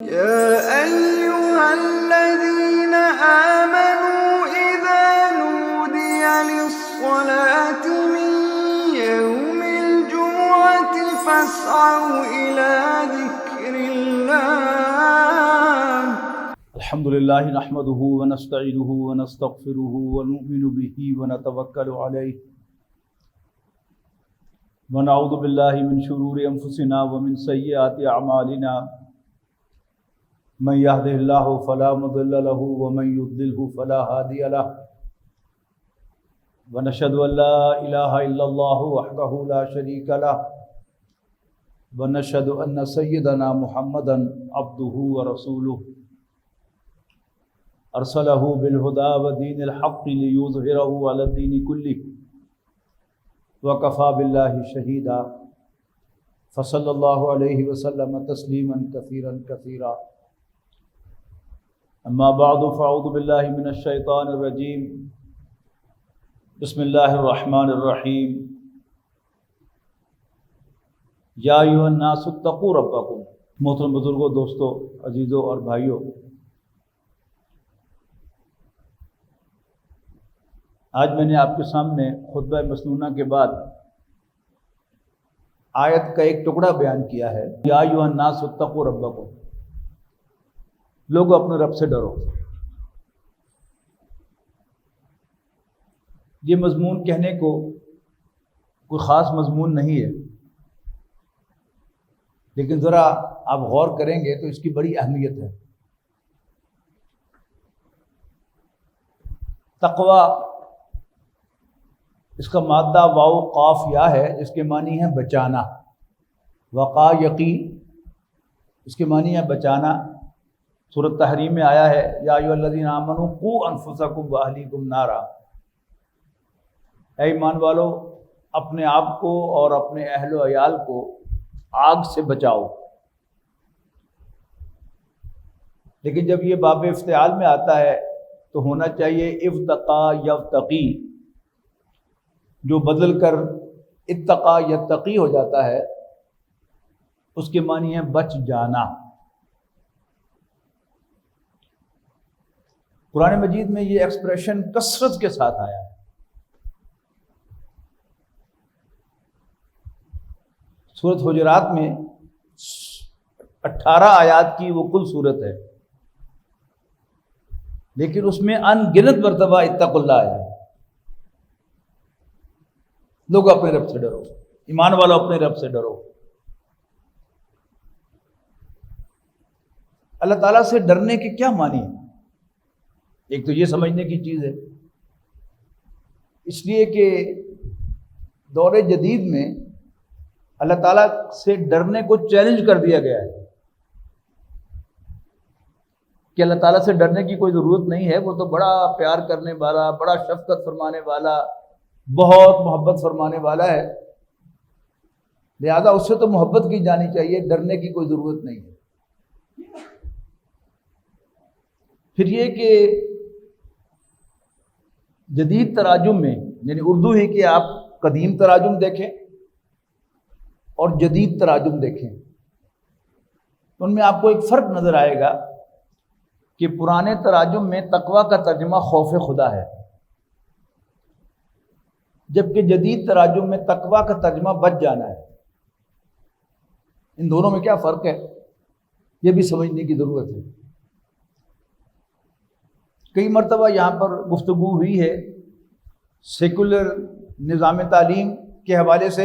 يا أيها الذين آمنوا إذا نودي للصلاة من يوم الجمعة فاسعوا إلى ذكر الله. الحمد لله نحمده ونستعينه ونستغفره ونؤمن به ونتوكل عليه ونعوذ بالله من شرور أنفسنا ومن سيئات أعمالنا من يهده الله فلا مضل له ومن يضلل فلا هادي له ونشهد أن لا إله إلا الله وحده لا شريك له ونشهد أن سيدنا محمدا عبده ورسوله أرسله بالهدى ودين الحق ليظهره على الدين كله وكفى بالله شهيدا فصلى الله عليه وسلم تسليما كثيرا كثيرا. أما بعد فأعوذ بالله من الشيطان الرجيم بسم الله الرحمن الرحيم یا ایھا الناس اتقوا ربکم. محترم بزرگوں، دوستوں، عزیزوں اور بھائیوں، آج میں نے آپ کے سامنے خطبہ مسنونہ کے بعد آیت کا ایک ٹکڑا بیان کیا ہے. یا ایھا الناس اتقوا ربکم، لوگوں اپنے رب سے ڈرو. یہ مضمون کہنے کو کوئی خاص مضمون نہیں ہے، لیکن ذرا آپ غور کریں گے تو اس کی بڑی اہمیت ہے. تقوی، اس کا مادہ واو قاف یا ہے، اس کے معنی ہے بچانا. وقا یقی، اس کے معنی ہے بچانا. سورۃ تحریم میں آیا ہے یا ایھا الذین آمنوا قوا انفسکم واہلیکم نارا. اے ایمان والو، اپنے آپ کو اور اپنے اہل و عیال کو آگ سے بچاؤ. لیکن جب یہ باب افتعال میں آتا ہے تو ہونا چاہیے افتقا یفتقی، جو بدل کر اتقا یتقی ہو جاتا ہے، اس کے معنی ہے بچ جانا. قرآن مجید میں یہ ایکسپریشن کثرت کے ساتھ آیا ہے. سورۃ حجرات میں 18 آیات کی وہ کل سورت ہے، لیکن اس میں ان گنت مرتبہ اتقوا اللہ آیا ہے. لوگ اپنے رب سے ڈرو، ایمان والو اپنے رب سے ڈرو. اللہ تعالیٰ سے ڈرنے کے کیا معنی ہے؟ ایک تو یہ سمجھنے کی چیز ہے، اس لیے کہ دور جدید میں اللہ تعالیٰ سے ڈرنے کو چیلنج کر دیا گیا ہے کہ اللہ تعالیٰ سے ڈرنے کی کوئی ضرورت نہیں ہے، وہ تو بڑا پیار کرنے والا، بڑا شفقت فرمانے والا، بہت محبت فرمانے والا ہے، لہذا اس سے تو محبت کی جانی چاہیے، ڈرنے کی کوئی ضرورت نہیں ہے. پھر یہ کہ جدید تراجم میں، یعنی اردو ہی کہ آپ قدیم تراجم دیکھیں اور جدید تراجم دیکھیں، ان میں آپ کو ایک فرق نظر آئے گا کہ پرانے تراجم میں تقویٰ کا ترجمہ خوف خدا ہے، جبکہ جدید تراجم میں تقویٰ کا ترجمہ بچ جانا ہے. ان دونوں میں کیا فرق ہے، یہ بھی سمجھنے کی ضرورت ہے. کئی مرتبہ یہاں پر گفتگو ہوئی ہے سیکولر نظام تعلیم کے حوالے سے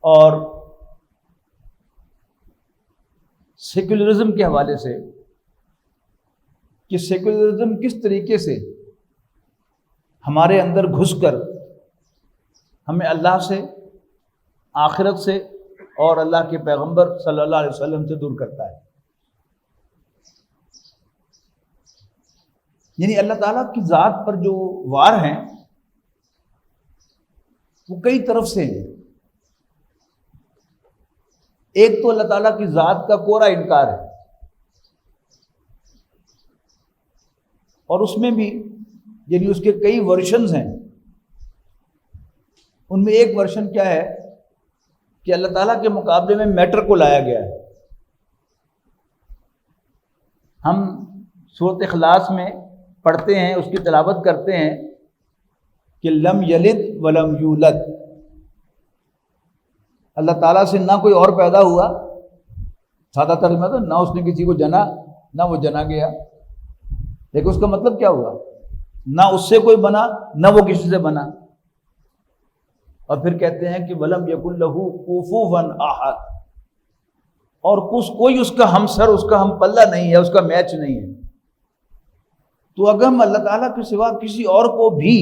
اور سیکولرزم کے حوالے سے، کہ سیکولرزم کس طریقے سے ہمارے اندر گھس کر ہمیں اللہ سے، آخرت سے اور اللہ کے پیغمبر صلی اللہ علیہ وسلم سے دور کرتا ہے. یعنی اللہ تعالیٰ کی ذات پر جو وار ہیں وہ کئی طرف سے ہیں. ایک تو اللہ تعالیٰ کی ذات کا کورا انکار ہے، اور اس میں بھی یعنی اس کے کئی ورژنز ہیں. ان میں ایک ورژن کیا ہے کہ اللہ تعالیٰ کے مقابلے میں میٹر کو لایا گیا ہے. ہم سورۃ اخلاص میں پڑھتے ہیں، اس کی تلاوت کرتے ہیں کہ لم یلد ولم یولد، اللہ تعالیٰ سے نہ کوئی اور پیدا ہوا، سادہ ترجمہ تو نہ اس نے کسی کو جنا نہ وہ جنا گیا، لیکن اس کا مطلب کیا ہوا؟ نہ اس سے کوئی بنا نہ وہ کسی سے بنا۔ اور پھر کہتے ہیں کہ ولم یکن لہ کفوا احد، اور کوئی اس کا ہمسر، اس کا ہم پلہ نہیں ہے، اس کا میچ نہیں ہے۔ تو اگر ہم اللہ تعالیٰ کے سوا کسی اور کو بھی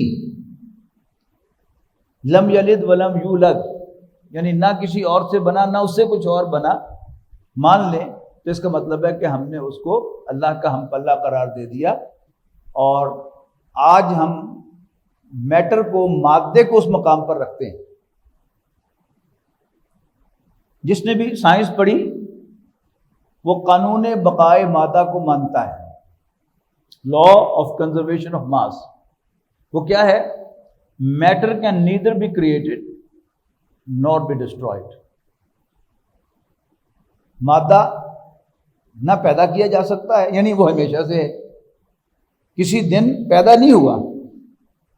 لم یلد ولم یولد، یعنی نہ کسی اور سے بنا نہ اس سے کچھ اور بنا، مان لیں تو اس کا مطلب ہے کہ ہم نے اس کو اللہ کا ہم پلہ قرار دے دیا، اور آج ہم میٹر کو، مادے کو اس مقام پر رکھتے ہیں۔ جس نے بھی سائنس پڑھی وہ قانون بقائے مادہ کو مانتا ہے، law of conservation of mass. وہ کیا ہے؟ Matter can neither be created nor be destroyed. مادہ نہ پیدا کیا جا سکتا ہے، یعنی وہ ہمیشہ سے ہے، کسی دن پیدا نہیں ہوا،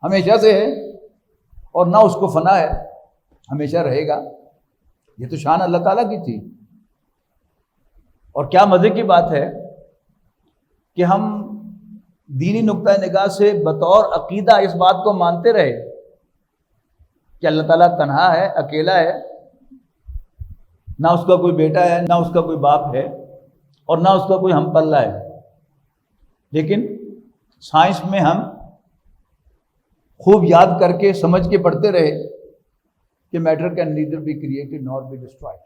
ہمیشہ سے ہے، اور نہ اس کو فنا ہے، ہمیشہ رہے گا۔ یہ تو شان اللہ تعالیٰ کی تھی۔ اور کیا مزے کی بات ہے کہ ہم دینی نقطہ نگاہ سے بطور عقیدہ اس بات کو مانتے رہے کہ اللہ تعالیٰ تنہا ہے، اکیلا ہے، نہ اس کا کوئی بیٹا ہے، نہ اس کا کوئی باپ ہے، اور نہ اس کا کوئی ہم پلہ ہے۔ لیکن سائنس میں ہم خوب یاد کر کے سمجھ کے پڑھتے رہے کہ matter can neither be created nor be destroyed.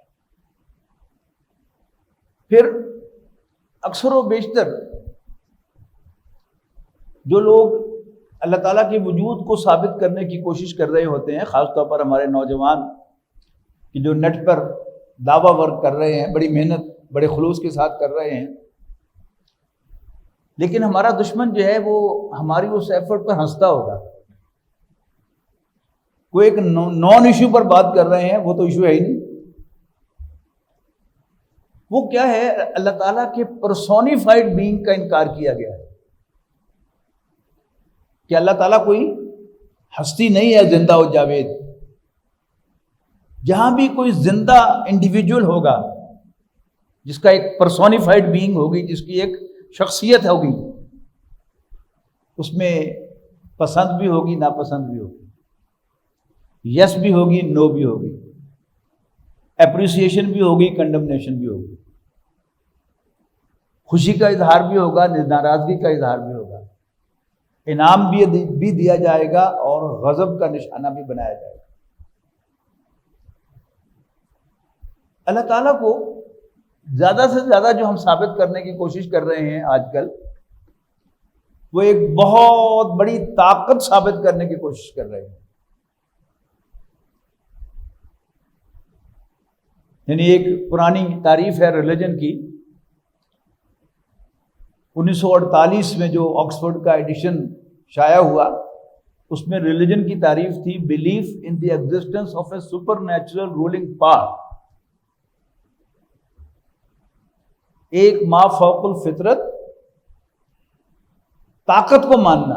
پھر اکثر و بیشتر جو لوگ اللہ تعالیٰ کے وجود کو ثابت کرنے کی کوشش کر رہے ہوتے ہیں، خاص طور پر ہمارے نوجوان کہ جو نیٹ پر دعویٰ ورک کر رہے ہیں، بڑی محنت بڑے خلوص کے ساتھ کر رہے ہیں، لیکن ہمارا دشمن جو ہے وہ ہماری اس ایفرٹ پر ہنستا ہوگا۔ کوئی ایک نان ایشو پر بات کر رہے ہیں، وہ تو ایشو ہے ہی نہیں۔ وہ کیا ہے؟ اللہ تعالیٰ کے پرسونیفائڈ بینگ کا انکار کیا گیا ہے کہ اللہ تعالیٰ کوئی ہستی نہیں ہے زندہ و جاوید۔ جہاں بھی کوئی زندہ انڈیویجول ہوگا جس کا ایک پرسونیفائڈ بینگ ہوگی، جس کی ایک شخصیت ہوگی، اس میں پسند بھی ہوگی، ناپسند بھی ہوگی، یس بھی ہوگی، نو بھی ہوگی، اپریسیشن بھی ہوگی، کنڈمنیشن بھی ہوگی، خوشی کا اظہار بھی ہوگا، ناراضگی کا اظہار بھی ہوگا، انعام بھی دیا جائے گا اور غضب کا نشانہ بھی بنایا جائے گا۔ اللہ تعالیٰ کو زیادہ سے زیادہ جو ہم ثابت کرنے کی کوشش کر رہے ہیں آج کل، وہ ایک بہت بڑی طاقت ثابت کرنے کی کوشش کر رہے ہیں۔ یعنی ایک پرانی تعریف ہے ریلیجن کی، 1948 میں جو آکسفورڈ کا ایڈیشن شائع ہوا، اس میں ریلیجن کی تعریف تھی belief in the existence of a super natural ruling power, ایک ما فوق الفطرت طاقت کو ماننا۔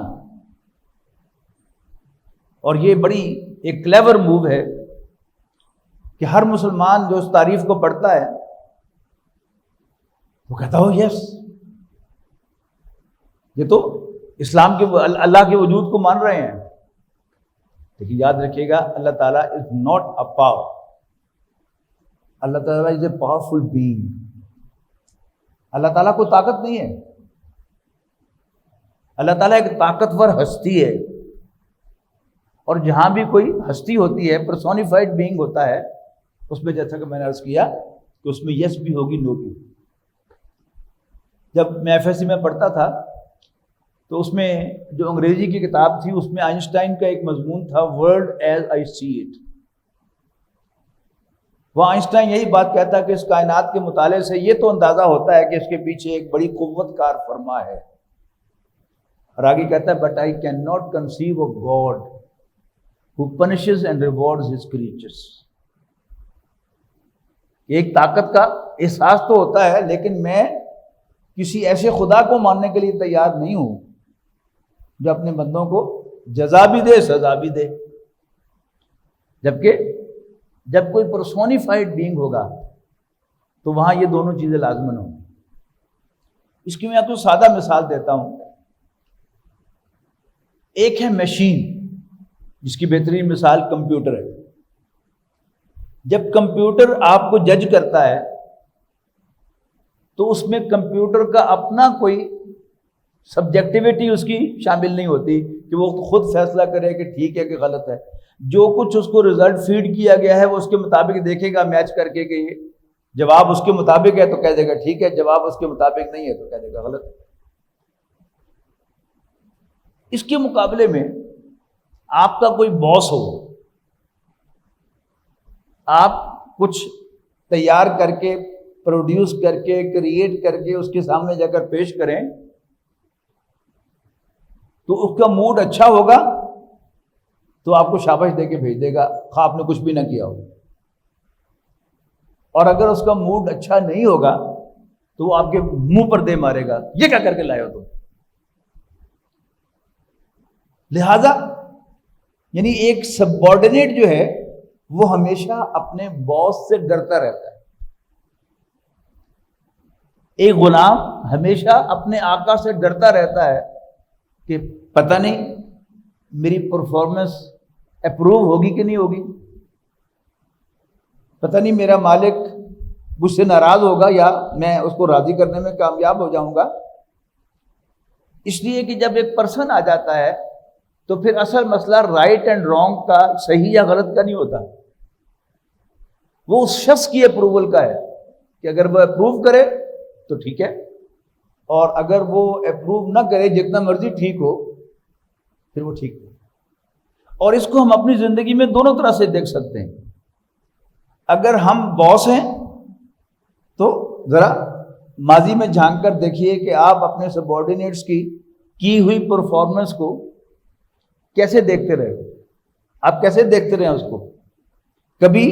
اور یہ بڑی ایک کلیور موو ہے کہ ہر مسلمان جو اس تعریف کو پڑھتا ہے وہ کہتا ہو یس، یہ تو اسلام کے اللہ کے وجود کو مان رہے ہیں۔ لیکن یاد رکھیے گا، اللہ تعالیٰ از ناٹ اے پاور، اللہ تعالیٰ از اے پاورفل بینگ۔ اللہ تعالیٰ کو طاقت نہیں ہے، اللہ تعالیٰ ایک طاقتور ہستی ہے، اور جہاں بھی کوئی ہستی ہوتی ہے، پرسونیفائڈ بینگ ہوتا ہے، اس میں جیسا کہ میں نے عرض کیا کہ اس میں یس بھی ہوگی، نو بھی ہوگی۔ جب میں ایف ایس سی میں پڑھتا تھا تو اس میں جو انگریزی کی کتاب تھی، اس میں آئنسٹائن کا ایک مضمون تھا world as I see it. وہ آئنسٹائن یہی بات کہتا کہ اس کائنات کے مطالعے سے یہ تو اندازہ ہوتا ہے کہ اس کے پیچھے ایک بڑی قوت کار فرما ہے، اور آگے کہتا ہے but I can not conceive of God who punishes and rewards his creatures۔ ایک طاقت کا احساس تو ہوتا ہے، لیکن میں کسی ایسے خدا کو ماننے کے لیے تیار نہیں ہوں جو اپنے بندوں کو جزا بھی دے سزا بھی دے. جبکہ جب کوئی پرسونیفائڈ بینگ ہوگا تو وہاں یہ دونوں چیزیں لازمن ہوں. اس کی میں آپ کو سادہ مثال دیتا ہوں. ایک ہے مشین جس کی بہترین مثال کمپیوٹر ہے. جب کمپیوٹر آپ کو جج کرتا ہے تو اس میں کمپیوٹر کا اپنا کوئی سبجیکٹیوٹی اس کی شامل نہیں ہوتی کہ وہ خود فیصلہ کرے کہ ٹھیک ہے کہ غلط ہے. جو کچھ اس کو رزلٹ فیڈ کیا گیا ہے وہ اس کے مطابق دیکھے گا میچ کر کے کہ یہ جواب اس کے مطابق ہے تو کہہ دے گا ٹھیک ہے، جواب اس کے مطابق نہیں ہے تو کہہ دے گا غلط. اس کے مقابلے میں آپ کا کوئی باس ہو، آپ کچھ تیار کر کے پروڈیوس کر کے کریٹ کر کے اس کے سامنے جا کر پیش کریں تو اس کا موڈ اچھا ہوگا تو آپ کو شاباش دے کے بھیج دے گا خواہ آپ نے کچھ بھی نہ کیا ہو. اور اگر اس کا موڈ اچھا نہیں ہوگا تو وہ آپ کے منہ پر دے مارے گا، یہ کیا کر کے لائے ہو تم. لہذا یعنی ایک سبارڈینیٹ جو ہے وہ ہمیشہ اپنے باس سے ڈرتا رہتا ہے. ایک غلام ہمیشہ اپنے آقا سے ڈرتا رہتا ہے کہ پتہ نہیں میری پرفارمنس اپروو ہوگی کہ نہیں ہوگی، پتہ نہیں میرا مالک مجھ سے ناراض ہوگا یا میں اس کو راضی کرنے میں کامیاب ہو جاؤں گا. اس لیے کہ جب ایک پرسن آ جاتا ہے تو پھر اصل مسئلہ رائٹ اینڈ رانگ کا، صحیح یا غلط کا نہیں ہوتا، وہ اس شخص کی اپروول کا ہے کہ اگر وہ اپروو کرے تو ٹھیک ہے، اور اگر وہ اپروو نہ کرے جتنا مرضی ٹھیک ہو پھر وہ ٹھیک نہیں. اور اس کو ہم اپنی زندگی میں دونوں طرح سے دیکھ سکتے ہیں. اگر ہم باس ہیں تو ذرا ماضی میں جھانک کر دیکھیے کہ آپ اپنے سبارڈینیٹس کی ہوئی پرفارمنس کو کیسے دیکھتے رہے. آپ کیسے دیکھتے رہے اس کو؟ کبھی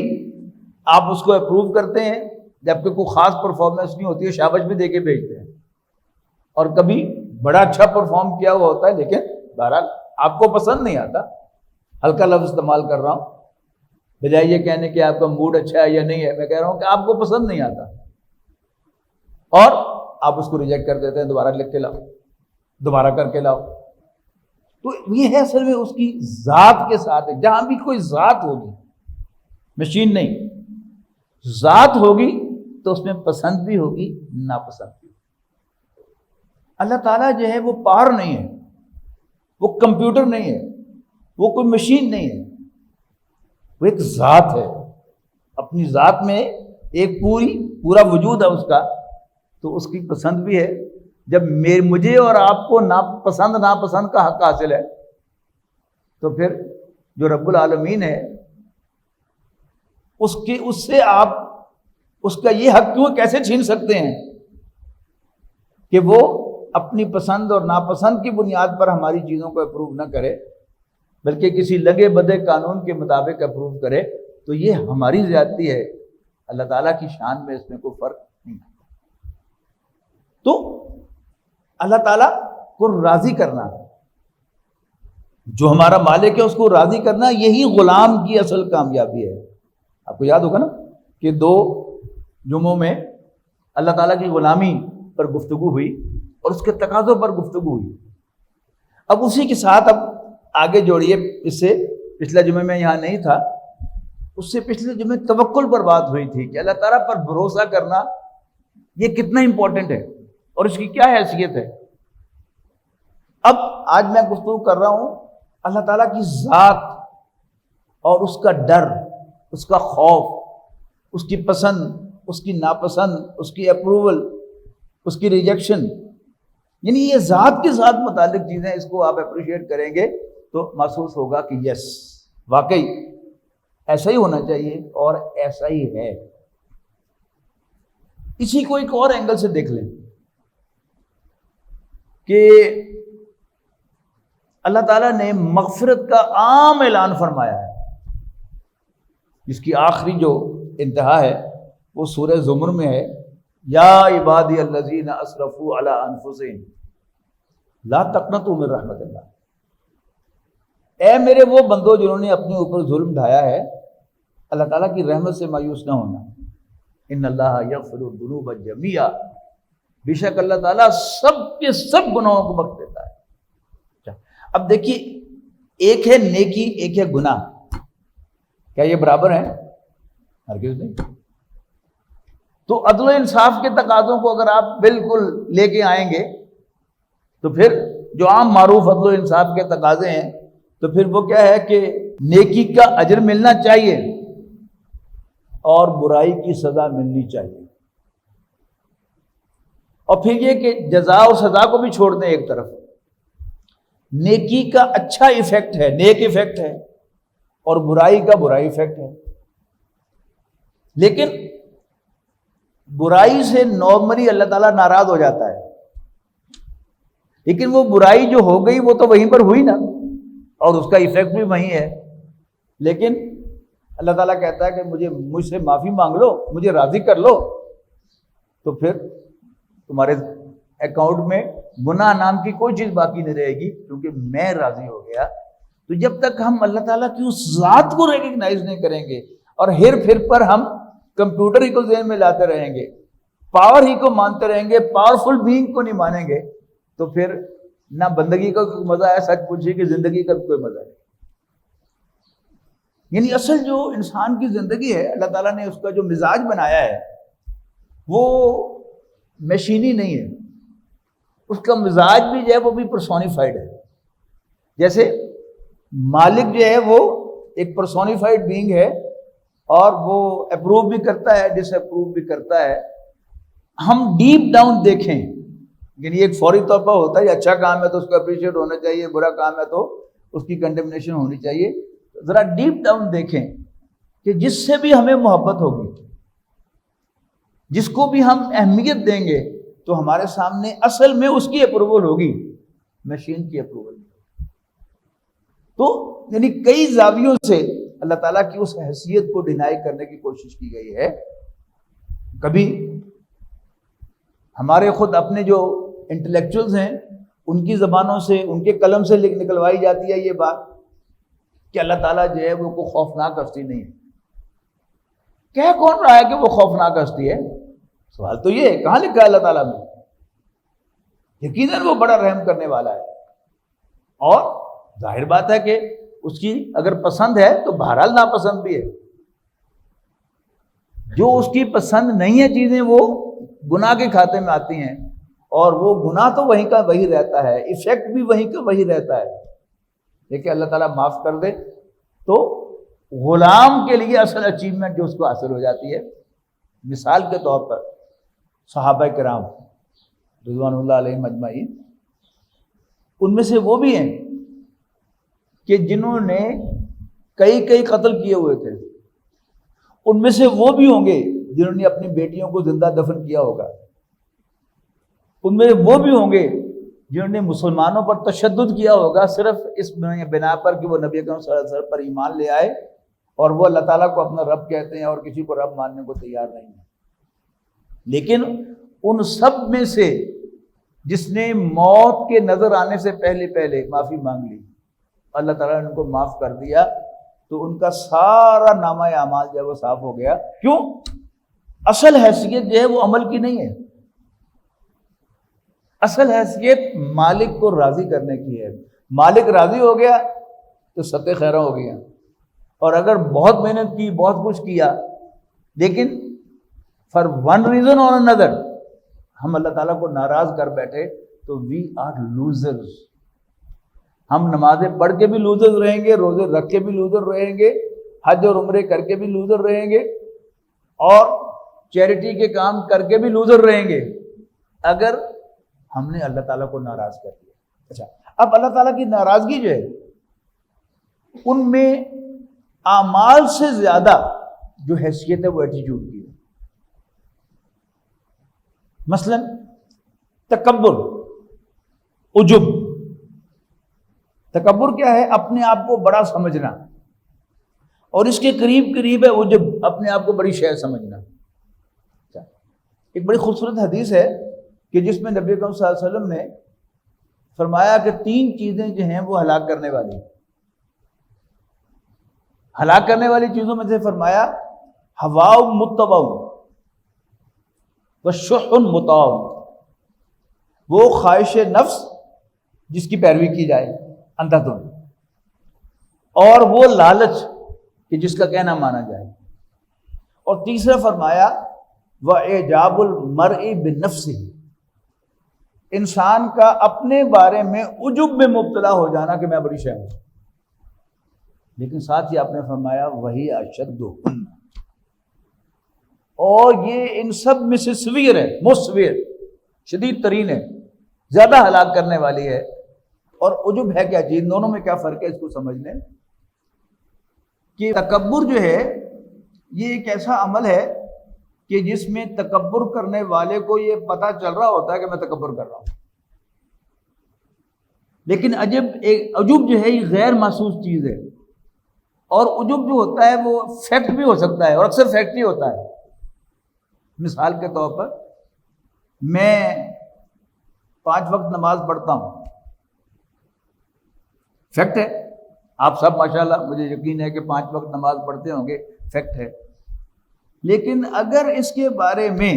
آپ اس کو اپروو کرتے ہیں جبکہ کوئی خاص پرفارمنس نہیں ہوتی ہے، شاباش بھی دے کے بھیجتے ہیں، اور کبھی بڑا اچھا پرفارم کیا ہوا ہوتا ہے لیکن بہرحال آپ کو پسند نہیں آتا. ہلکا لفظ استعمال کر رہا ہوں بجائے یہ کہنے کہ آپ کا موڈ اچھا ہے یا نہیں ہے، میں کہہ رہا ہوں کہ آپ کو پسند نہیں آتا اور آپ اس کو ریجیکٹ کر دیتے ہیں، دوبارہ لکھ کے لاؤ، دوبارہ کر کے لاؤ. تو یہ ہے اصل میں اس کی ذات کے ساتھ ہے. جہاں بھی کوئی ذات ہوگی، مشین نہیں، ذات ہوگی تو اس میں پسند بھی ہوگی ناپسند بھی. اللہ تعالیٰ جو ہے وہ پار نہیں ہے، وہ کمپیوٹر نہیں ہے، وہ کوئی مشین نہیں ہے، وہ ایک ذات ہے. اپنی ذات میں ایک پورا وجود ہے اس کا، تو اس کی پسند بھی ہے. جب مجھے اور آپ کو ناپسند کا حق حاصل ہے تو پھر جو رب العالمین ہے اس سے آپ اس کا یہ حق کیوں کیسے چھین سکتے ہیں کہ وہ اپنی پسند اور ناپسند کی بنیاد پر ہماری چیزوں کو اپروو نہ کرے بلکہ کسی لگے بدے قانون کے مطابق اپروو کرے. تو یہ ہماری زیادتی ہے، اللہ تعالیٰ کی شان میں اس میں کوئی فرق نہیں. تو اللہ تعالیٰ کو راضی کرنا، جو ہمارا مالک ہے اس کو راضی کرنا، یہی غلام کی اصل کامیابی ہے. آپ کو یاد ہوگا نا کہ 2 جمعوں میں اللہ تعالیٰ کی غلامی پر گفتگو ہوئی اور اس کے تقاضوں پر گفتگو ہوئی. اب اسی کے ساتھ اب آگے جوڑیے، اس سے پچھلے جمعے میں یہاں نہیں تھا، اس سے پچھلے جمعے توکل پر بات ہوئی تھی کہ اللہ تعالیٰ پر بھروسہ کرنا یہ کتنا امپورٹنٹ ہے اور اس کی کیا حیثیت ہے. اب آج میں گفتگو کر رہا ہوں اللہ تعالیٰ کی ذات اور اس کا ڈر، اس کا خوف، اس کی پسند، اس کی ناپسند، اس کی اپروول، اس کی ریجیکشن. یعنی یہ ذات کے ساتھ متعلق چیزیں، اس کو آپ اپریشیٹ کریں گے تو محسوس ہوگا کہ یس واقعی ایسا ہی ہونا چاہیے اور ایسا ہی ہے. اسی کو ایک اور اینگل سے دیکھ لیں کہ اللہ تعالیٰ نے مغفرت کا عام اعلان فرمایا ہے، جس کی آخری جو انتہا ہے وہ سورہ زمر میں ہے یا عبادی الذین اسرفوا علی انفسہم لا تقنطوا من رحمت اللہ، اے میرے وہ بندو جنہوں نے اپنے اوپر ظلم ڈھایا ہے، اللہ تعالیٰ کی رحمت سے مایوس نہ ہونا، ان اللہ یغفر الذنوب جمیعا، بے شک اللہ تعالیٰ سب کے سب گناہوں کو بخش دیتا ہے۔ اب دیکھیے، ایک ہے نیکی، ایک ہے گناہ، کیا یہ برابر ہیں؟ ہرگز نہیں۔ تو عدل و انصاف کے تقاضوں کو اگر آپ بالکل لے کے آئیں گے تو پھر جو عام معروف عدل و انصاف کے تقاضے ہیں تو پھر وہ کیا ہے کہ نیکی کا اجر ملنا چاہیے اور برائی کی سزا ملنی چاہیے، اور پھر یہ کہ جزا اور سزا کو بھی چھوڑ دیں ایک طرف، نیکی کا اچھا ایفیکٹ ہے، نیک ایفیکٹ ہے، اور برائی کا برا ایفیکٹ ہے۔ لیکن برائی سے نارملی اللہ تعالیٰ ناراض ہو جاتا ہے، لیکن وہ برائی جو ہو گئی وہ تو وہیں پر ہوئی نا، اور اس کا ایفیکٹ بھی وہیں ہے، لیکن اللہ تعالیٰ کہتا ہے کہ مجھ سے معافی مانگ لو، مجھے راضی کر لو، تو پھر تمہارے اکاؤنٹ میں گناہ نام کی کوئی چیز باقی نہیں رہے گی، کیونکہ میں راضی ہو گیا۔ تو جب تک ہم اللہ تعالیٰ کی اس ذات کو ریکگنائز نہیں کریں گے اور ہر پھر پر ہم کمپیوٹر ہی کو ذہن میں لاتے رہیں گے، پاور ہی کو مانتے رہیں گے، پاورفل بینگ کو نہیں مانیں گے، تو پھر نہ بندگی کا کوئی مزہ ہے، سچ پوچھیے کہ زندگی کا کوئی مزہ نہیں۔ یعنی اصل جو انسان کی زندگی ہے، اللہ تعالیٰ نے اس کا جو مزاج بنایا ہے وہ مشینی نہیں ہے، اس کا مزاج بھی جو ہے وہ بھی پرسونیفائڈ ہے۔ جیسے مالک جو ہے وہ ایک پرسونیفائڈ بینگ ہے اور وہ اپروو بھی کرتا ہے، ڈس اپروو بھی کرتا ہے۔ ہم ڈیپ ڈاؤن دیکھیں، یعنی ایک فوری طور پر ہوتا ہے یہ اچھا کام ہے تو اس کو اپریشیٹ ہونا چاہیے، برا کام ہے تو اس کی کنڈمنیشن ہونی چاہیے۔ ذرا ڈیپ ڈاؤن دیکھیں کہ جس سے بھی ہمیں محبت ہوگی، جس کو بھی ہم اہمیت دیں گے، تو ہمارے سامنے اصل میں اس کی اپروول ہوگی، مشین کی اپروول۔ تو یعنی کئی زاویوں سے اللہ تعالیٰ کی اس حیثیت کو ڈینائی کرنے کی کوشش کی گئی ہے۔ کبھی ہمارے خود اپنے جو انٹلیکچوئلز ہیں ان کی زبانوں سے، ان کے قلم سے نکلوائی جاتی ہے یہ بات کہ اللہ تعالیٰ جو ہے وہ کوئی خوفناک ہستی نہیں ہے۔ کہہ کون رہا ہے کہ وہ خوفناک ہستی ہے؟ سوال تو یہ ہے، کہاں لکھا ہے اللہ تعالیٰ میں؟ یقیناً وہ بڑا رحم کرنے والا ہے، اور ظاہر بات ہے کہ اس کی اگر پسند ہے تو بہرحال ناپسند بھی ہے۔ جو اس کی پسند نہیں ہے چیزیں وہ گناہ کے کھاتے میں آتی ہیں، اور وہ گناہ تو وہیں کا وہی رہتا ہے، ایفیکٹ بھی وہیں کا وہی رہتا ہے۔ لیکن اللہ تعالیٰ معاف کر دے تو غلام کے لیے اصل اچیومنٹ جو اس کو حاصل ہو جاتی ہے۔ مثال کے طور پر صحابہ کرام رضوان اللہ علیہم اجمعین، ان میں سے وہ بھی ہیں کہ جنہوں نے کئی قتل کیے ہوئے تھے، ان میں سے وہ بھی ہوں گے جنہوں نے اپنی بیٹیوں کو زندہ دفن کیا ہوگا، ان میں وہ بھی ہوں گے جنہوں نے مسلمانوں پر تشدد کیا ہوگا صرف اس بنا پر کہ وہ نبی اکرم صلی اللہ علیہ وسلم پر ایمان لے آئے اور وہ اللہ تعالیٰ کو اپنا رب کہتے ہیں اور کسی کو رب ماننے کو تیار نہیں ہے۔ لیکن ان سب میں سے جس نے موت کے نظر آنے سے پہلے معافی مانگ لی، اللہ تعالیٰ نے ان کو معاف کر دیا، تو ان کا سارا نامہ اعمال جو ہے وہ صاف ہو گیا۔ کیوں؟ اصل حیثیت جو ہے وہ عمل کی نہیں ہے، اصل حیثیت مالک کو راضی کرنے کی ہے۔ مالک راضی ہو گیا تو ستہ خیرہ ہو گیا، اور اگر بہت محنت کی، بہت کچھ کیا، لیکن فار ون ریزن اور another ہم اللہ تعالیٰ کو ناراض کر بیٹھے تو وی آر لوزرز۔ ہم نمازیں پڑھ کے بھی لوزر رہیں گے، روزے رکھ کے بھی لوزر رہیں گے، حج اور عمرے کر کے بھی لوزر رہیں گے، اور چیریٹی کے کام کر کے بھی لوزر رہیں گے، اگر ہم نے اللہ تعالیٰ کو ناراض کر دیا۔ اچھا، اب اللہ تعالیٰ کی ناراضگی جو ہے ان میں اعمال سے زیادہ جو حیثیت ہے وہ ایٹیٹیوڈ کی ہے۔ مثلا تکبر، عجب۔ تکبر کیا ہے؟ اپنے آپ کو بڑا سمجھنا، اور اس کے قریب ہے عجب، اپنے آپ کو بڑی شے سمجھنا۔ ایک بڑی خوبصورت حدیث ہے کہ جس میں نبی اکرم صلی اللہ علیہ وسلم نے فرمایا کہ 3 چیزیں جو ہیں وہ ہلاک کرنے والی ہیں. ہلاک کرنے والی چیزوں میں سے فرمایا ہوا متبع وشح مطاع، وہ خواہش نفس جس کی پیروی کی جائے اندھا دھند، اور وہ لالچ کہ جس کا کہنا مانا جائے. اور تیسرا فرمایا وَإِعْجَابُ الْمَرْءِ بِنَفْسِهِ، انسان کا اپنے بارے میں عجب میں مبتلا ہو جانا کہ میں بڑی شے ہوں. لیکن ساتھ ہی آپ نے فرمایا وہی اشدہن، اور یہ ان سب میں سے سویر ہے، موسٹ سویر، شدید ترین ہے، زیادہ ہلاک کرنے والی ہے. اور عجب ہے کیا چیز؟ دونوں میں کیا فرق ہے اس کو سمجھ لیں کہ تکبر جو ہے یہ ایک ایسا عمل ہے کہ جس میں تکبر کرنے والے کو یہ پتہ چل رہا ہوتا ہے کہ میں تکبر کر رہا ہوں، لیکن عجب جو ہے یہ غیر محسوس چیز ہے. اور عجب جو ہوتا ہے وہ فیکٹ بھی ہو سکتا ہے، اور اکثر فیکٹ ہی ہوتا ہے. مثال کے طور پر میں 5 وقت نماز پڑھتا ہوں، فیکٹ ہے. آپ سب ماشاءاللہ مجھے یقین ہے کہ 5 وقت نماز پڑھتے ہوں گے، فیکٹ ہے. لیکن اگر اس کے بارے میں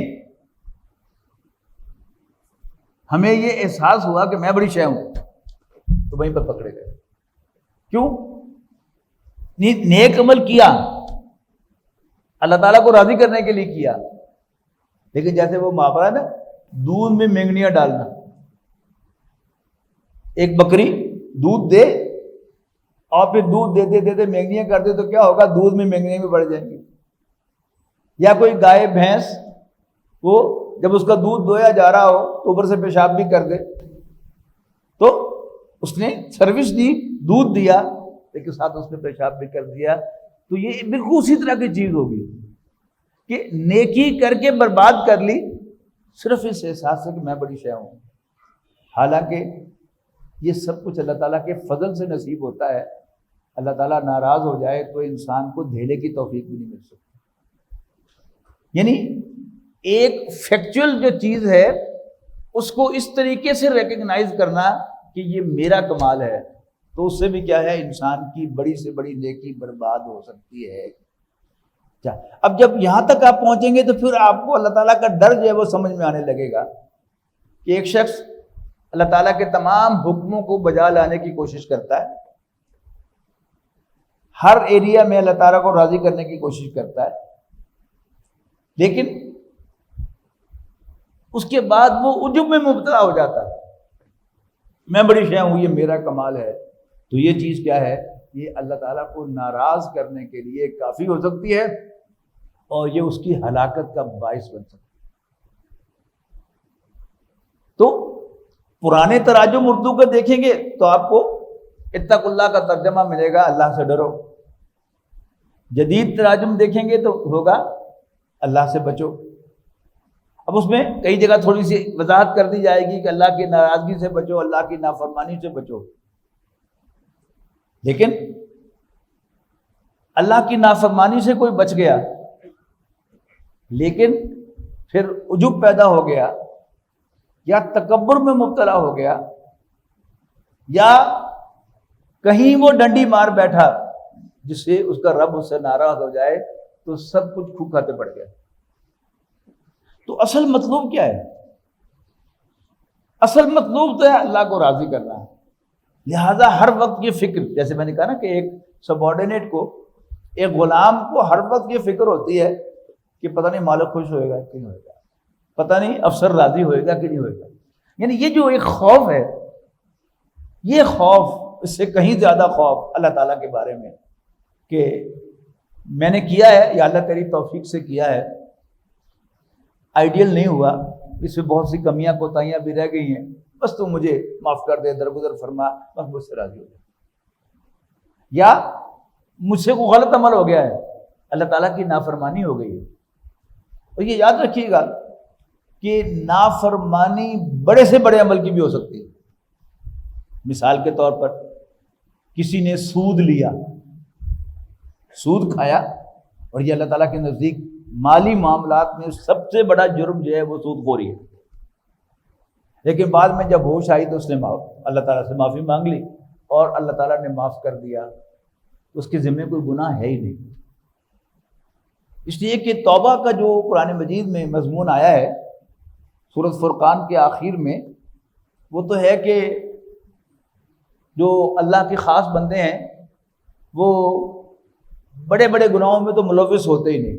ہمیں یہ احساس ہوا کہ میں بڑی شے ہوں تو وہیں پر پکڑے گئے. کیوں؟ نیک عمل کیا، اللہ تعالیٰ کو راضی کرنے کے لیے کیا، لیکن جیسے وہ محاورہ ہے نا، دودھ میں مینگنیاں ڈالنا. ایک بکری دودھ دے اور پھر دودھ دیتے دیتے مینگنیاں کر دے تو کیا ہوگا؟ دودھ میں مینگنیاں بھی بڑھ جائیں گی. یا کوئی گائے بھینس وہ جب اس کا دودھ دویا جا رہا ہو تو اوپر سے پیشاب بھی کر دے، تو اس نے سروس دی، دودھ دیا، لیکن ساتھ اس نے پیشاب بھی کر دیا. تو یہ بالکل اسی طرح کی چیز ہوگی کہ نیکی کر کے برباد کر لی صرف اس احساس سے کہ میں بڑی شے ہوں. حالانکہ یہ سب کچھ اللہ تعالیٰ کے فضل سے نصیب ہوتا ہے. اللہ تعالیٰ ناراض ہو جائے تو انسان کو دھیلے کی توفیق بھی نہیں مل سکتی. یعنی ایک فیکچول جو چیز ہے اس کو اس طریقے سے ریکگنائز کرنا کہ یہ میرا کمال ہے، تو اس سے بھی کیا ہے، انسان کی بڑی سے بڑی نیکی برباد ہو سکتی ہے. اب جب یہاں تک آپ پہنچیں گے تو پھر آپ کو اللہ تعالیٰ کا ڈر جو ہے وہ سمجھ میں آنے لگے گا کہ ایک شخص اللہ تعالیٰ کے تمام حکموں کو بجا لانے کی کوشش کرتا ہے، ہر ایریا میں اللہ تعالیٰ کو راضی کرنے کی کوشش کرتا ہے، لیکن اس کے بعد وہ عجب میں مبتلا ہو جاتا ہے، میں بڑی شے ہوں، یہ میرا کمال ہے. تو یہ چیز کیا ہے؟ یہ اللہ تعالیٰ کو ناراض کرنے کے لیے کافی ہو سکتی ہے اور یہ اس کی ہلاکت کا باعث بن سکتی ہے. تو پرانے تراجم اردو کا دیکھیں گے تو آپ کو اتق اللہ کا ترجمہ ملے گا اللہ سے ڈرو. جدید تراجم دیکھیں گے تو ہوگا اللہ سے بچو. اب اس میں کئی جگہ تھوڑی سی وضاحت کر دی جائے گی کہ اللہ کی ناراضگی سے بچو، اللہ کی نافرمانی سے بچو. لیکن اللہ کی نافرمانی سے کوئی بچ گیا لیکن پھر عجب پیدا ہو گیا یا تکبر میں مبتلا ہو گیا یا کہیں وہ ڈنڈی مار بیٹھا جس سے اس کا رب اس سے ناراض ہو جائے تو سب کچھ کھاتے پڑ گیا. تو اصل مطلوب کیا ہے؟ اصل مطلوب تو ہے اللہ کو راضی کرنا. لہذا ہر وقت یہ فکر، جیسے میں نے کہا نا کہ ایک سبارڈینیٹ کو، ایک غلام کو ہر وقت یہ فکر ہوتی ہے کہ پتہ نہیں مالک خوش ہوئے گا کہ نہیں ہوئے گا، پتہ نہیں افسر راضی ہوئے گا کہ نہیں ہوئے گا. یعنی یہ جو ایک خوف ہے، یہ خوف، اس سے کہیں زیادہ خوف اللہ تعالیٰ کے بارے میں کہ میں نے کیا ہے یا اللہ تیری توفیق سے کیا ہے، آئیڈیل نہیں ہوا، اس میں بہت سی کمیاں کوتاہیاں بھی رہ گئی ہیں، بس تو مجھے معاف کر دے، درگزر فرما، بس مجھ سے راضی ہو جائے. یا مجھ سے کوئی غلط عمل ہو گیا ہے، اللہ تعالیٰ کی نافرمانی ہو گئی ہے. اور یہ یاد رکھیے گا کہ نافرمانی بڑے سے بڑے عمل کی بھی ہو سکتی ہے. مثال کے طور پر کسی نے سود لیا، سود کھایا، اور یہ اللہ تعالیٰ کے نزدیک مالی معاملات میں سب سے بڑا جرم جو ہے وہ سود خوری ہے، لیکن بعد میں جب ہوش آئی تو اس نے اللہ تعالیٰ سے معافی مانگ لی اور اللہ تعالیٰ نے معاف کر دیا، اس کے ذمہ کوئی گناہ ہے ہی نہیں۔ اس لیے کہ توبہ کا جو قرآن مجید میں مضمون آیا ہے سورۃ فرقان کے آخر میں، وہ تو ہے کہ جو اللہ کے خاص بندے ہیں وہ بڑے بڑے گناہوں میں تو ملوث ہوتے ہی نہیں۔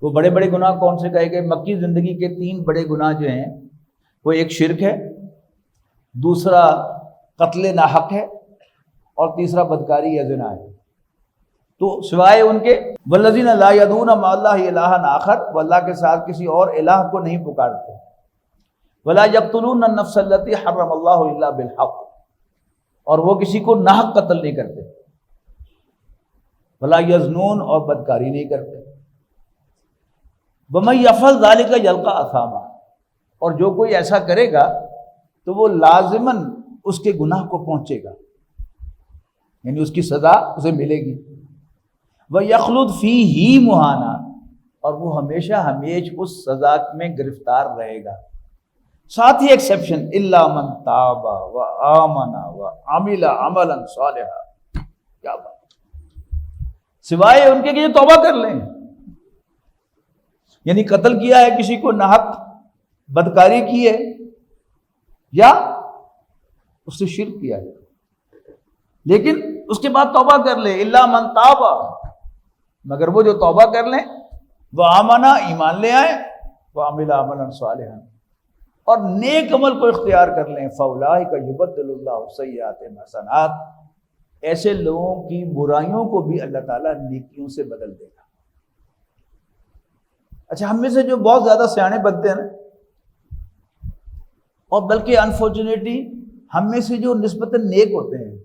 وہ بڑے بڑے گناہ کون سے کہے گئے؟ مکی زندگی کے 3 بڑے گناہ جو ہیں وہ ایک شرک ہے، دوسرا قتل ناحق ہے، اور تیسرا بدکاری یا زنا ہے۔ تو سوائے ان کے والذین لا یدعون مع اللہ الہا آخر، وہ اللہ کے ساتھ کسی اور الہ کو نہیں پکارتے، ولا یقتلون النفس التی حرم اللہ الا بالحق، اور وہ کسی کو ناحق قتل نہیں کرتے، ولا یزنون، اور بدکاری نہیں کرتے، ومن یفعل ذلک یلقى اثاما، اور جو کوئی ایسا کرے گا تو وہ لازماً اس کے گناہ کو پہنچے گا، یعنی اس کی سزا اسے ملے گی۔ وَيَخْلُدْ فِيهِ مُهَانًا، اور وہ ہمیشہ اس سزا میں گرفتار رہے گا۔ ساتھ ہی ایکسیپشن الا من تاب وآمن وعمل عملا صالحا، کیا بات، سوائے ان کے کہ یہ توبہ کر لیں، یعنی قتل کیا ہے کسی کو ناحق، بدکاری کی ہے، یا اس سے شرک کیا ہے، لیکن اس کے بعد توبہ کر لے، الا من تاب، مگر وہ جو توبہ کر لیں، وہ آمنا، ایمان لے آئے، وہ عمل عملا صالحا، اور نیک عمل کو اختیار کر لیں، فاولئک یبدل اللہ سیئاتہم حسنات، ایسے لوگوں کی برائیوں کو بھی اللہ تعالیٰ نیکیوں سے بدل دے گا۔ اچھا، ہم میں سے جو بہت زیادہ سیانے بنتے ہیں نا، اور بلکہ انفارچونیٹلی ہم میں سے جو نسبتاً نیک ہوتے ہیں،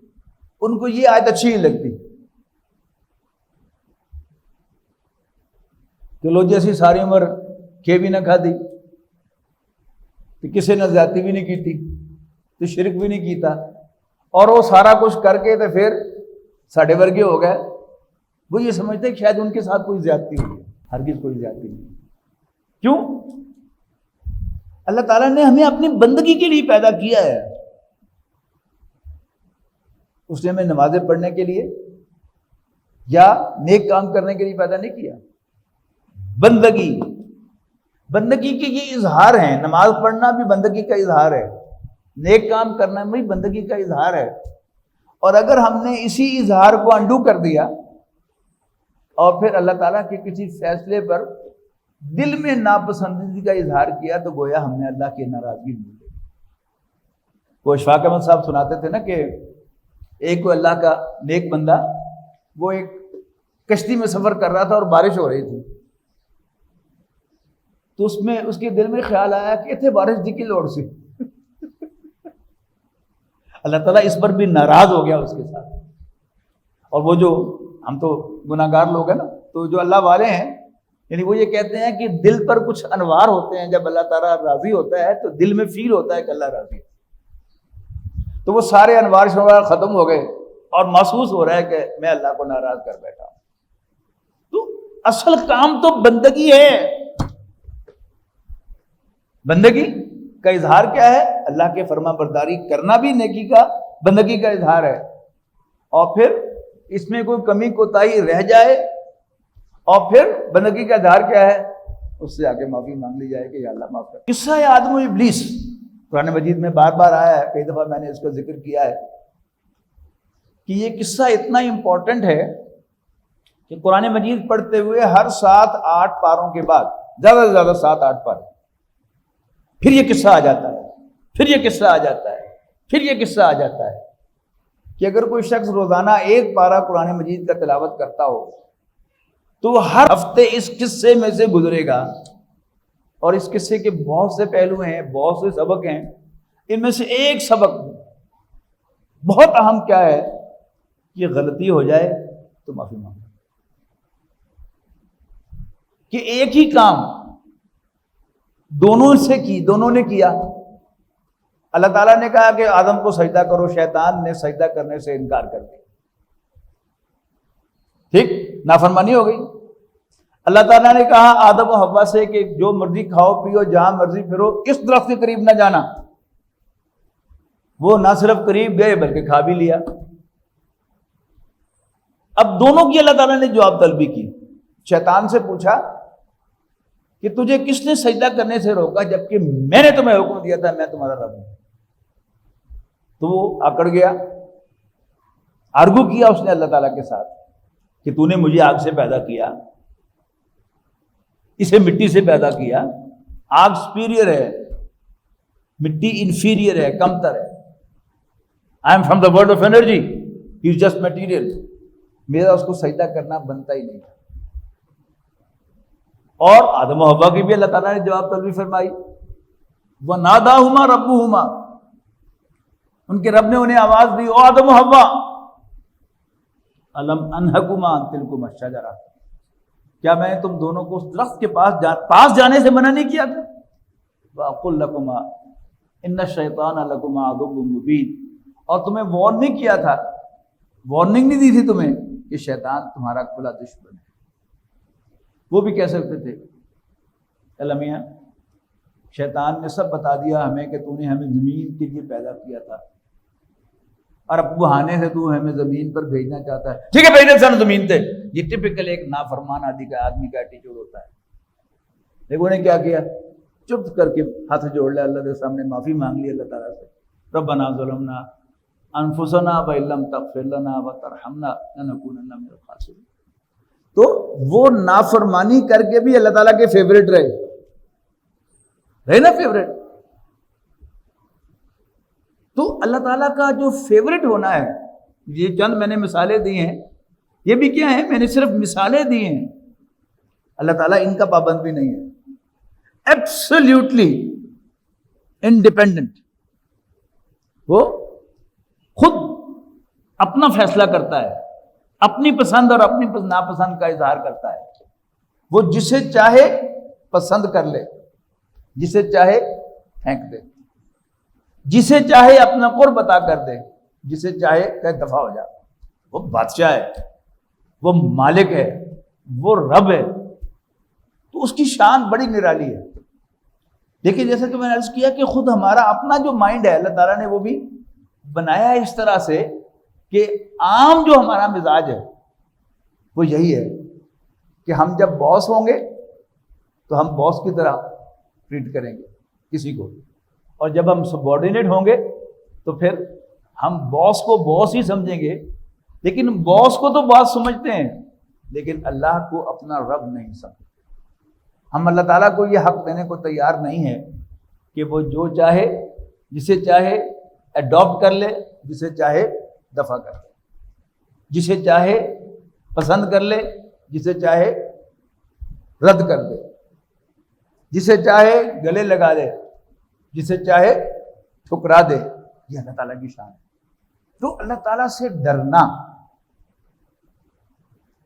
ان کو یہ آیت اچھی نہیں لگتی کہ لو جی اسی ساری عمر کھے بھی نہ کھا دی، تو کسی نے زیادتی بھی نہیں کی تھی، تو شرک بھی نہیں کیتا، اور وہ سارا کچھ کر کے تو پھر ساڑھے ورگے ہو گئے۔ وہ یہ سمجھتے کہ شاید ان کے ساتھ کوئی زیادتی ہوئی، ہرگز کوئی زیادتی نہیں۔ کیوں؟ اللہ تعالیٰ نے ہمیں اپنی بندگی کے لیے پیدا کیا ہے، اس نے ہمیں نمازیں پڑھنے کے لیے یا نیک کام کرنے کے لیے پیدا نہیں کیا۔ بندگی کے یہ اظہار ہیں، نماز پڑھنا بھی بندگی کا اظہار ہے، نیک کام کرنا بھی بندگی کا اظہار ہے، اور اگر ہم نے اسی اظہار کو انڈو کر دیا اور پھر اللہ تعالیٰ کے کسی فیصلے پر دل میں ناپسندیدگی کا اظہار کیا تو گویا ہم نے اللہ کی ناراضگی مل گئی۔ وہ اشفاق احمد صاحب سناتے تھے نا کہ ایک کوئی اللہ کا نیک بندہ، وہ ایک کشتی میں سفر کر رہا تھا اور بارش ہو رہی تھی، تو اس کے دل میں خیال آیا کہ اتنے بارش دی کی لوڑ سی۔ اللہ تعالیٰ اس پر بھی ناراض ہو گیا اس کے ساتھ۔ اور وہ جو ہم تو گناہ گار لوگ ہیں نا، تو جو اللہ والے ہیں، یعنی وہ یہ کہتے ہیں کہ دل پر کچھ انوار ہوتے ہیں، جب اللہ تعالیٰ راضی ہوتا ہے تو دل میں فیل ہوتا ہے کہ اللہ راضی ہے، تو وہ سارے انوار شنوار ختم ہو گئے اور محسوس ہو رہا ہے کہ میں اللہ کو ناراض کر بیٹھا ہوں۔ تو اصل کام تو بندگی ہے۔ بندگی کا اظہار کیا ہے؟ اللہ کے فرما برداری کرنا بھی نیکی کا، بندگی کا اظہار ہے، اور پھر اس میں کوئی کمی کوتاہی رہ جائے اور پھر بندگی کا اظہار کیا ہے؟ اس سے آگے معافی مانگ لی جائے کہ یا اللہ معاف کر۔ قصہ آدم و ابلیس قرآن مجید میں بار بار آیا ہے، کئی دفعہ میں نے اس کا ذکر کیا ہے کہ یہ قصہ اتنا امپورٹنٹ ہے کہ قرآن مجید پڑھتے ہوئے ہر 7-8 پاروں کے بعد، زیادہ سے زیادہ 7-8 پارے، پھر یہ قصہ آ جاتا ہے، پھر یہ قصہ آ جاتا ہے، پھر یہ قصہ آ جاتا ہے کہ اگر کوئی شخص روزانہ 1 پارہ قرآن مجید کا تلاوت کرتا ہو تو وہ ہر ہفتے اس قصے میں سے گزرے گا، اور اس قصے کے بہت سے پہلو ہیں، بہت سے سبق ہیں، ان میں سے ایک سبق بہت اہم کیا ہے کہ غلطی ہو جائے تو معافی مانگو، کہ ایک ہی کام دونوں نے کیا۔ اللہ تعالیٰ نے کہا کہ آدم کو سجدہ کرو، شیطان نے سجدہ کرنے سے انکار کر دیا، ٹھیک، نافرمانی ہو گئی۔ اللہ تعالیٰ نے کہا آدم و حوا سے کہ جو مرضی کھاؤ پیو جہاں مرضی پھرو، اس درخت کے قریب نہ جانا۔ وہ نہ صرف قریب گئے بلکہ کھا بھی لیا۔ اب دونوں کی اللہ تعالیٰ نے جواب طلبی کی۔ شیطان سے پوچھا کہ تجھے کس نے سجدہ کرنے سے روکا جبکہ میں نے تمہیں حکم دیا تھا میں تمہارا رب ہوں؟ تو وہ اکڑ گیا، آرگو کیا اس نے اللہ تعالیٰ کے ساتھ کہ تو نے مجھے آگ سے پیدا کیا، اسے مٹی سے پیدا کیا، آگ سپیریئر ہے، مٹی انفیریئر ہے، کمتر ہے۔ I am from the world of energy, he is just material, میرا اس کو سجدہ کرنا بنتا ہی نہیں تھا۔ اور آدم و حوا کی بھی اللہ تعالیٰ نے جواب طلبی فرمائی، وَنَادَاهُمَا رَبُّهُمَا، ان کے رب نے انہیں آواز دی، او آدم و حوا الم انہکما عن تلکما الشجرہ، کیا میں نے تم دونوں کو اس درخت کے پاس جانے سے منع نہیں کیا تھا؟ وَأَقُلْ لَكُمَا إِنَّ الشَّيْطَانَ لَكُمَا عَدُوٌّ مُبِينٌ، اور تمہیں وارننگ کیا تھا، وارننگ نہیں دی تھی تمہیں کہ شیطان تمہارا کھلا دشمن ہے۔ وہ بھی کہہ سکتے تھے المیاں شیطان نے سب بتا دیا ہمیں کہ تو نے ہمیں زمین کے لیے پیدا کیا تھا، اور اب بہانے سے تو ہمیں زمین پر بھیجنا چاہتا ہے، ٹھیک ہے بھیجنے سن زمین پہ۔ یہ ٹپکل ایک نافرمان آدمی کا ایٹیچیوڈ ہوتا ہے۔ لیکن انہیں کیا کیا؟ چپ کر کے ہاتھ جوڑ لیا اللہ کے سامنے، معافی مانگ لی اللہ تعالیٰ سے، ربنا ظلمنا انفسنا وان لم تغفر لنا وترحمنا لنکونن من الخاسرین۔ تو وہ نافرمانی کر کے بھی اللہ تعالیٰ کے فیوریٹ رہے نا، فیوریٹ۔ تو اللہ تعالیٰ کا جو فیوریٹ ہونا ہے، یہ چند میں نے مثالیں دی ہیں، یہ بھی کیا ہیں؟ میں نے صرف مثالیں دی ہیں، اللہ تعالیٰ ان کا پابند بھی نہیں ہے، ایبسلیوٹلی انڈیپینڈنٹ، وہ خود اپنا فیصلہ کرتا ہے، اپنی پسند اور اپنی ناپسند کا اظہار کرتا ہے۔ وہ جسے چاہے پسند کر لے، جسے چاہے پھینک دے، جسے چاہے اپنا قرب عطا کر دے، جسے چاہے کہ دفع ہو جائے۔ وہ بادشاہ ہے، وہ مالک ہے، وہ رب ہے، تو اس کی شان بڑی نرالی ہے۔ لیکن جیسا کہ میں نے عرض کیا کہ خود ہمارا اپنا جو مائنڈ ہے اللہ تعالیٰ نے وہ بھی بنایا ہے اس طرح سے کہ عام جو ہمارا مزاج ہے وہ یہی ہے کہ ہم جب باس ہوں گے تو ہم باس کی طرح ٹریٹ کریں گے کسی کو، اور جب ہم سبارڈینیٹ ہوں گے تو پھر ہم باس کو باس ہی سمجھیں گے، لیکن باس کو تو باس سمجھتے ہیں لیکن اللہ کو اپنا رب نہیں سمجھتے۔ ہم اللہ تعالیٰ کو یہ حق دینے کو تیار نہیں ہے کہ وہ جو چاہے جسے چاہے اڈاپٹ کر لے، جسے چاہے دفع کر لے، جسے چاہے پسند کر لے، جسے چاہے رد کر دے، جسے چاہے گلے لگا دے، جسے چاہے ٹھکرا دے۔ یہ اللہ تعالیٰ کی شان ہے۔ تو اللہ تعالیٰ سے ڈرنا،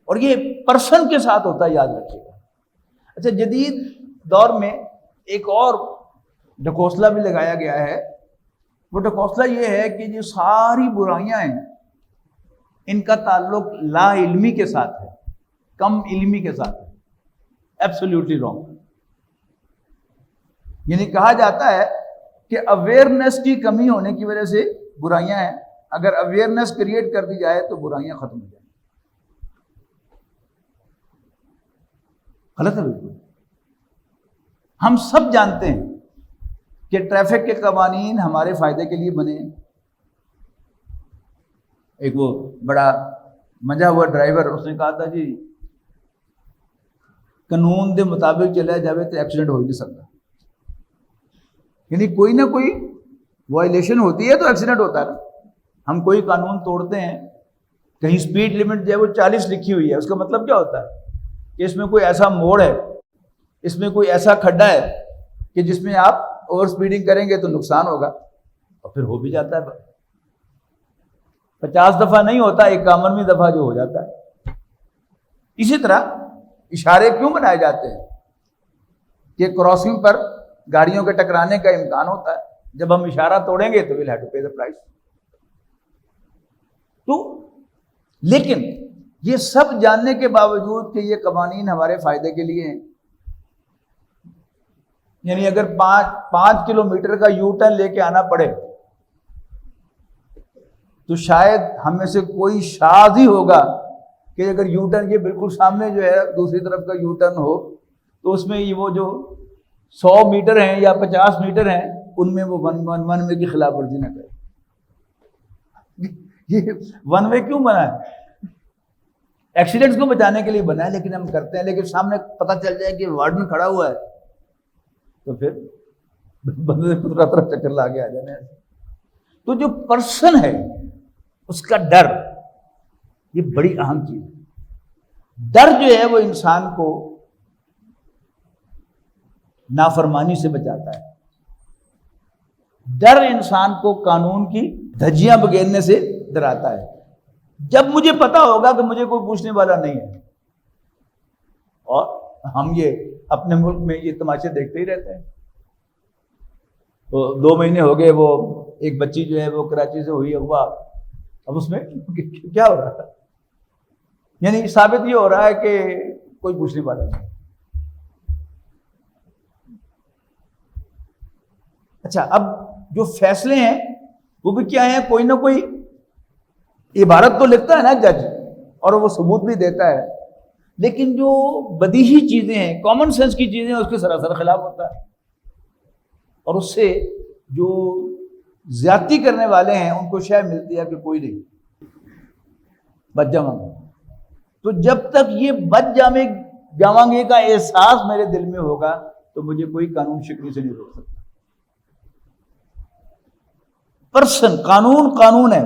اور یہ پرسن کے ساتھ ہوتا ہے، یاد رکھیے گا۔ اچھا، جدید دور میں ایک اور ڈھکوسلہ بھی لگایا گیا ہے۔ وہ ڈھکوسلہ یہ ہے کہ جو ساری برائیاں ہیں ان کا تعلق لا علمی کے ساتھ ہے، کم علمی کے ساتھ ہے۔ Absolutely wrong. یعنی کہا جاتا ہے کہ اویئرنیس کی کمی ہونے کی وجہ سے برائیاں ہیں، اگر اویئرنیس کریٹ کر دی جائے تو برائیاں ختم ہو جائیں۔ غلط ہے بالکل۔ ہم سب جانتے ہیں کہ ٹریفک کے قوانین ہمارے فائدے کے لیے بنے ہیں۔ ایک وہ بڑا منجا ہوا ڈرائیور، اس نے کہا تھا جی قانون دے مطابق چلا جاوے تو ایکسیڈنٹ ہو ہی نہیں سکتا، یعنی کوئی نہ کوئی وائلیشن ہوتی ہے تو ایکسیڈنٹ ہوتا ہے۔ ہم کوئی قانون توڑتے ہیں، کہیں سپیڈ لمٹ جو ہے وہ 40 لکھی ہوئی ہے، اس کا مطلب کیا ہوتا ہے کہ اس میں کوئی ایسا موڑ ہے، اس میں کوئی ایسا کھڈا ہے کہ جس میں آپ اوور سپیڈنگ کریں گے تو نقصان ہوگا، اور پھر ہو بھی جاتا ہے۔ 50 دفعہ نہیں ہوتا، 51ویں دفعہ جو ہو جاتا ہے۔ اسی طرح اشارے کیوں بنائے جاتے ہیں کہ کراسنگ پر گاڑیوں کے ٹکرانے کا امکان ہوتا ہے، جب ہم اشارہ توڑیں گے تو we'll have to pay the price۔ تو لیکن یہ سب جاننے کے باوجود کہ یہ قوانین ہمارے فائدے کے لیے ہیں، یعنی اگر 5 کلومیٹر کا یو ٹرن لے کے آنا پڑے تو شاید ہم میں سے کوئی شاذ ہی ہوگا کہ اگر یو ٹرن یہ بالکل سامنے جو ہے دوسری طرف کا یو ٹرن ہو تو اس میں وہ جو 100 میٹر ہیں یا 50 میٹر ہیں ان میں وہ ون وے کی خلاف ورزی نہ کرے۔ یہ ون وے کیوں بنا ہے؟ ایکسیڈنٹس کو بچانے کے لیے بنا ہے، لیکن ہم کرتے ہیں، لیکن سامنے پتہ چل جائے کہ وارڈن کھڑا ہوا ہے تو پھر بندے طرح چکر لا کے آ جانے ہیں۔ تو جو پرسن ہے اس کا ڈر یہ بڑی اہم چیز ہے۔ ڈر جو ہے وہ انسان کو نافرمانی سے بچاتا ہے، ڈر انسان کو قانون کی دھجیاں بگیرنے سے ڈراتا ہے۔ جب مجھے پتا ہوگا کہ مجھے کوئی پوچھنے والا نہیں ہے، اور ہم یہ اپنے ملک میں یہ تماشے دیکھتے ہی رہتے ہیں۔ تو 2 مہینے ہو گئے، وہ ایک بچی جو ہے وہ کراچی سے ہوئی اغوا، اب اس میں کیا ہو رہا ہے؟ یعنی ثابت یہ ہو رہا ہے کہ کوئی پوچھنے والا نہیں۔ اچھا، اب جو فیصلے ہیں وہ بھی کیا ہیں؟ کوئی نہ کوئی عبارت تو لکھتا ہے نا جج، اور وہ ثبوت بھی دیتا ہے، لیکن جو بدیہی چیزیں ہیں، کامن سینس کی چیزیں ہیں، اس کے سراسر خلاف ہوتا ہے، اور اس سے جو زیادتی کرنے والے ہیں ان کو شے ملتی ہے کہ کوئی نہیں، بچ جاواں گے۔ تو جب تک یہ بچ جاواں گے کا احساس میرے دل میں ہوگا تو مجھے کوئی قانون شکنی سے نہیں روک سکتا۔ قانون ہے،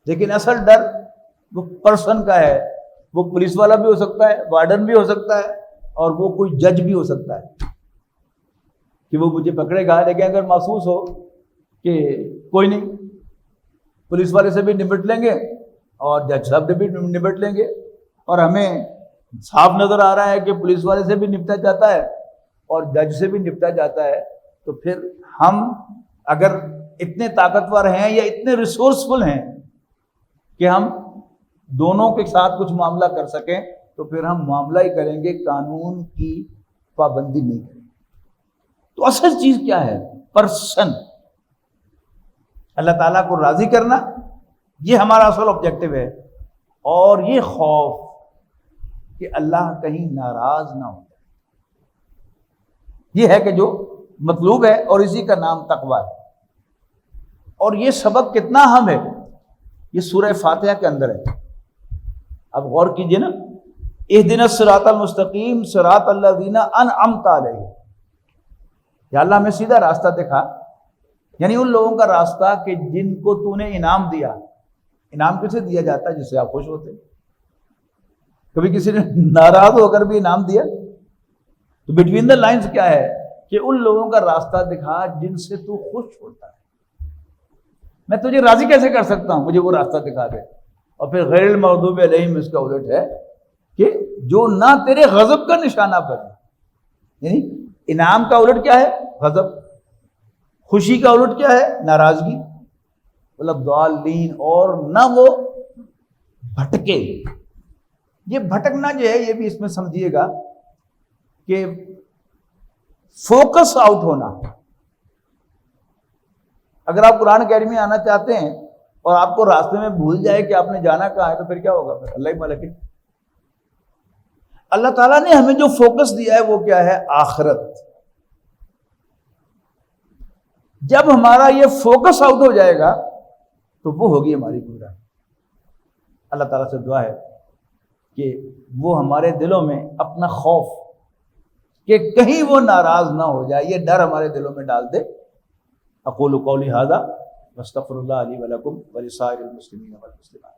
لیکن اصل ڈر وہ پرسن کا ہے۔ وہ پولیس والا بھی ہو سکتا ہے، وارڈن بھی ہو سکتا ہے، اور وہ کوئی جج بھی ہو سکتا ہے کہ وہ مجھے پکڑے گا، لیکن اگر محسوس ہو کہ کوئی نہیں، پولیس والے سے بھی نمٹ لیں گے اور جج صاحب سے بھی نمٹ لیں گے، اور ہمیں صاف نظر آ رہا ہے کہ پولیس والے سے بھی نپٹا جاتا ہے اور جج سے بھی نپٹا جاتا ہے، تو پھر ہم اگر اتنے طاقتور ہیں یا اتنے ریسورسفل ہیں کہ ہم دونوں کے ساتھ کچھ معاملہ کر سکیں، تو پھر ہم معاملہ ہی کریں گے، قانون کی پابندی نہیں کریں گے۔ تو اصل چیز کیا ہے؟ پرسن، اللہ تعالیٰ کو راضی کرنا، یہ ہمارا اصل آبجیکٹو ہے، اور یہ خوف کہ اللہ کہیں ناراض نہ ہو جائے، یہ ہے کہ جو مطلوب ہے، اور اسی کا نام تقویٰ ہے۔ اور یہ سبق کتنا اہم ہے، یہ سورہ فاتحہ کے اندر ہے۔ اب غور کیجئے نا، اہدنا الصراط المستقیم صراط الذین انعمت علیہم، یا اللہ ہمیں سیدھا راستہ دکھا، یعنی ان لوگوں کا راستہ کہ جن کو تو نے انعام دیا۔ انعام کسے دیا جاتا ہے؟ جس سے آپ خوش ہوتے۔ کبھی کسی نے ناراض ہو کر بھی انعام دیا؟ تو بٹوین دا لائنز کیا ہے کہ ان لوگوں کا راستہ دکھا جن سے تو خوش ہوتا ہے۔ میں تجھے راضی کیسے کر سکتا ہوں؟ مجھے وہ راستہ دکھا دے۔ اور پھر غیر المغضوب علیہم اس کا الٹ ہے کہ جو نہ تیرے غضب کا نشانہ بنے، یعنی انعام کا الٹ کیا ہے؟ غضب۔ خوشی کا الٹ کیا ہے؟ ناراضگی۔ والضالین، اور نہ وہ بھٹکے۔ یہ بھٹکنا جو ہے یہ بھی اس میں سمجھیے گا کہ فوکس آؤٹ ہونا۔ اگر آپ قرآن کریم میں آنا چاہتے ہیں اور آپ کو راستے میں بھول جائے کہ آپ نے جانا کہاں ہے، تو پھر کیا ہوگا؟ پھر اللہ ہی مالک ہے۔ اللہ تعالیٰ نے ہمیں جو فوکس دیا ہے وہ کیا ہے؟ آخرت۔ جب ہمارا یہ فوکس آؤٹ ہو جائے گا تو وہ ہوگی ہماری گمراہی۔ اللہ تعالیٰ سے دعا ہے کہ وہ ہمارے دلوں میں اپنا خوف کہ کہیں وہ ناراض نہ ہو جائے، یہ ڈر ہمارے دلوں میں ڈال دے۔ اقول قولی ھذا واستغفر اللہ لی ولکم ولسائر المسلمین والمسلمات۔